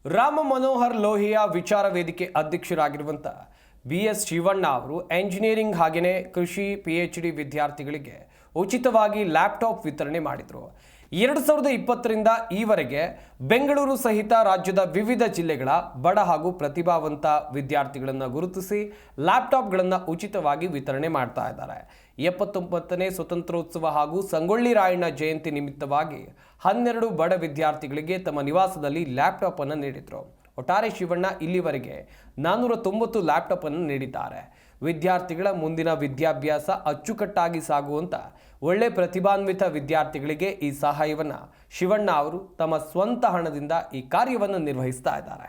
ರಾಮ ಮನೋಹರ್ ಲೋಹಿಯಾ ವಿಚಾರ ವೇದಿಕೆ ಅಧ್ಯಕ್ಷರಾಗಿರುವಂಥ ಬಿ.ಎಸ್. ಶಿವಣ್ಣ ಅವರು ಎಂಜಿನಿಯರಿಂಗ್ ಹಾಗೆಯೇ ಕೃಷಿ PhD ವಿದ್ಯಾರ್ಥಿಗಳಿಗೆ ಉಚಿತವಾಗಿ ಲ್ಯಾಪ್ಟಾಪ್ ವಿತರಣೆ ಮಾಡಿದರು. 2020ರಿಂದ ಈವರೆಗೆ ಬೆಂಗಳೂರು ಸಹಿತ ರಾಜ್ಯದ ವಿವಿಧ ಜಿಲ್ಲೆಗಳ ಬಡ ಹಾಗೂ ಪ್ರತಿಭಾವಂತ ವಿದ್ಯಾರ್ಥಿಗಳನ್ನು ಗುರುತಿಸಿ ಲ್ಯಾಪ್ಟಾಪ್ಗಳನ್ನು ಉಚಿತವಾಗಿ ವಿತರಣೆ ಮಾಡ್ತಾ ಇದ್ದಾರೆ. 79ನೇ ಸ್ವತಂತ್ರೋತ್ಸವ ಹಾಗೂ ಸಂಗೊಳ್ಳಿ ರಾಯಣ್ಣ ಜಯಂತಿ ನಿಮಿತ್ತವಾಗಿ 12 ಬಡ ವಿದ್ಯಾರ್ಥಿಗಳಿಗೆ ತಮ್ಮ ನಿವಾಸದಲ್ಲಿ ಲ್ಯಾಪ್ಟಾಪ್ ಅನ್ನು ನೀಡಿದರು. ಒಟ್ಟಾರೆ ಶಿವಣ್ಣ ಇಲ್ಲಿವರೆಗೆ 490 ಲ್ಯಾಪ್ಟಾಪ್ ಅನ್ನು ನೀಡಿದ್ದಾರೆ. ವಿದ್ಯಾರ್ಥಿಗಳ ಮುಂದಿನ ವಿದ್ಯಾಭ್ಯಾಸ ಅಚ್ಚುಕಟ್ಟಾಗಿ ಸಾಗುವಂತ ಒಳ್ಳೆ ಪ್ರತಿಭಾನ್ವಿತ ವಿದ್ಯಾರ್ಥಿಗಳಿಗೆ ಈ ಸಹಾಯವನ್ನು ಶಿವಣ್ಣ ಅವರು ತಮ್ಮ ಸ್ವಂತ ಹಣದಿಂದ ಈ ಕಾರ್ಯವನ್ನು ನಿರ್ವಹಿಸ್ತಾ ಇದ್ದಾರೆ.